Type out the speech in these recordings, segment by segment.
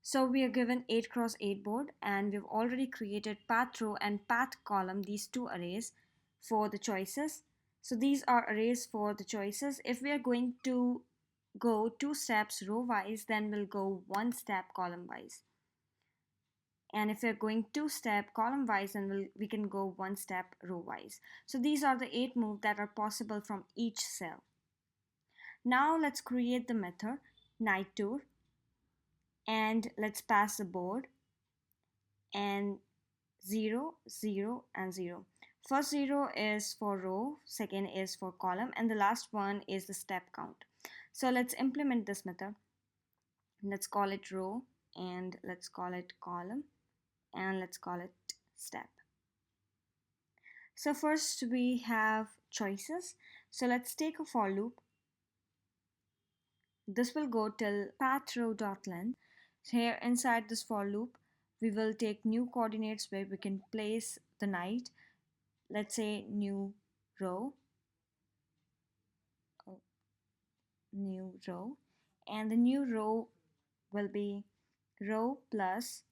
So we are given 8 cross 8 board, and we've already created path row and path column, these two arrays for the choices. So these are arrays for the choices. If we are going to go 2 steps row wise, then we'll go 1 step column wise. And if we're going 2 step column wise, then we can go 1 step row wise. So these are the 8 moves that are possible from each cell. Now let's create the method night tour, and let's pass the board and 0, 0 and 0. First 0 is for row, second is for column, and the last one is the step count. So let's implement this method. Let's call it row, and let's call it column, and let's call it step. So first we have choices. So let's take a for loop. This will go till path row dot length. So here inside this for loop, we will take new coordinates where we can place the night. Let's say new row, oh, new row, and the new row will be row plus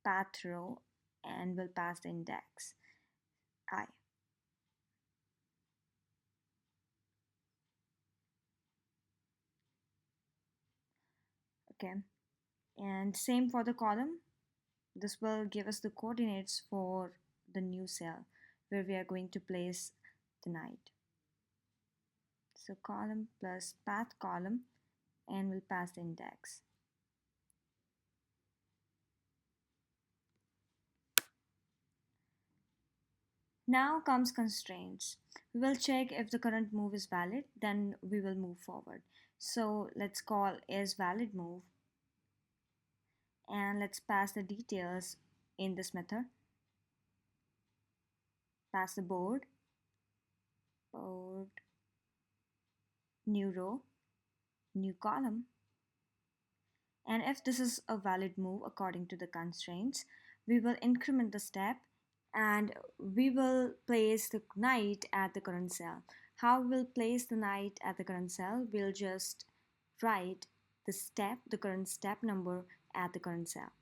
path row, and we'll pass the index I. Okay, and same for the column. This will give us the coordinates for the new cell where we are going to place the night. So column plus path column, and we'll pass the index. Now comes constraints. We will check if the current move is valid, then we will move forward. So let's call is valid move, and let's pass the details in this method. Pass the board, new row, new column. And if this is a valid move according to the constraints, we will increment the step, and we will place the knight at the current cell. How we'll place the knight at the current cell? We'll just write the current step number at the current cell.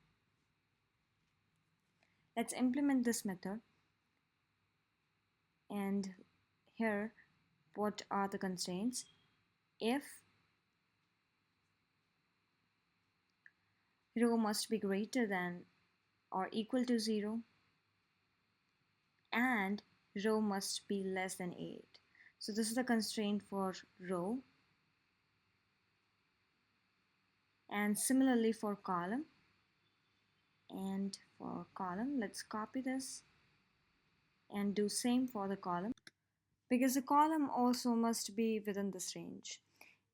Let's implement this method. And here, what are the constraints? If row must be greater than or equal to 0, and row must be less than 8. So this is the constraint for row, and similarly for column. And for column, let's copy this and do same for the column, because the column also must be within this range.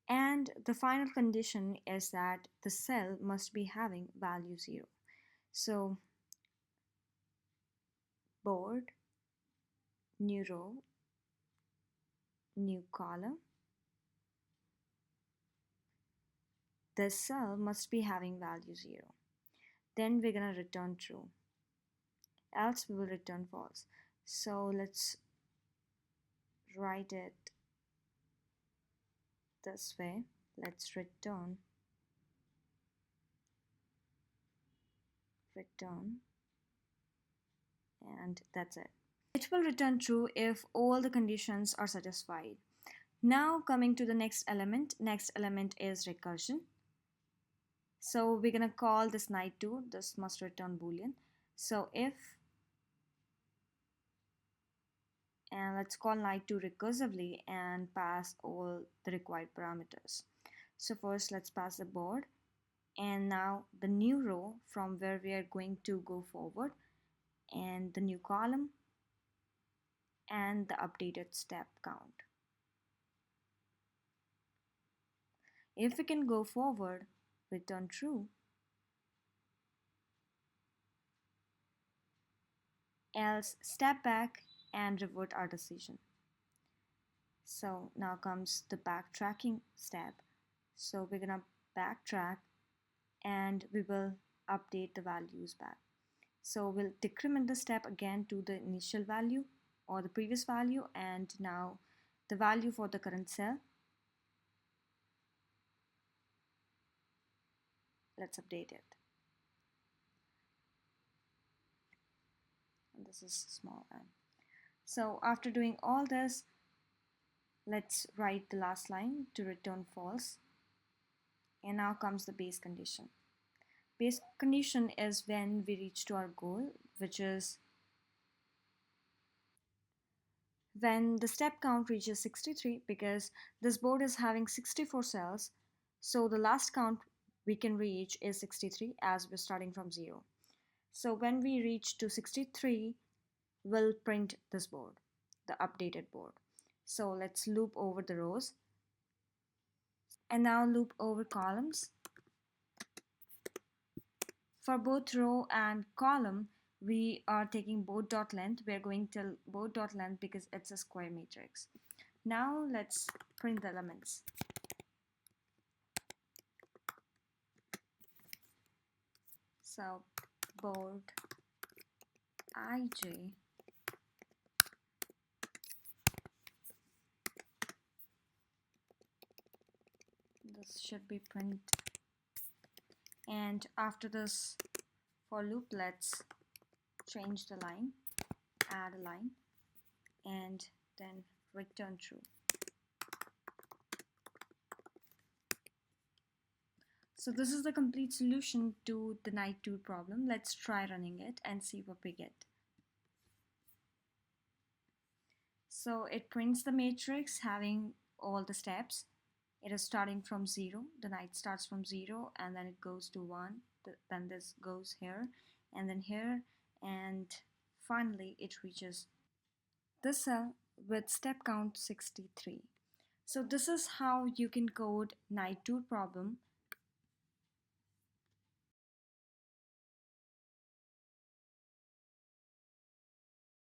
And the final condition is that the cell must be having value 0. So board, new row, new column, the cell must be having value 0. Then we're gonna return true, else we will return false. So let's write it this way. Let's return, and that's it. It will return true if all the conditions are satisfied. Now coming to the next element is recursion. So we're gonna call this night 2, this must return boolean. So if, and let's call night 2 recursively and pass all the required parameters. So first let's pass the board, and now the new row from where we are going to go forward, and the new column, and the updated step count. If we can go forward, return true, else step back and revert our decision. So now comes the backtracking step. So we're gonna backtrack, and we will update the values back. So we'll decrement the step again to the initial value or the previous value, and now the value for the current cell. Let's update it. this is small n. So after doing all this, let's write the last line to return false. And now comes the base condition. Base condition is when we reach to our goal, which is when the step count reaches 63, because this board is having 64 cells, so the last count we can reach is 63 as we're starting from 0. So when we reach to 63, we'll print this board, the updated board. So let's loop over the rows and now loop over columns. For both row and column, we are taking board.length. We're going to board.length because it's a square matrix. Now let's print the elements. So board ij, this should be print, and after this for loop, let's change the line, add a line, and then return true. So this is the complete solution to the night 2 problem. Let's try running it and see what we get. So it prints the matrix having all the steps. It is starting from 0. The night starts from 0 and then it goes to 1. Then this goes here and then here, and finally it reaches this cell with step count 63. So this is how you can code night 2 problem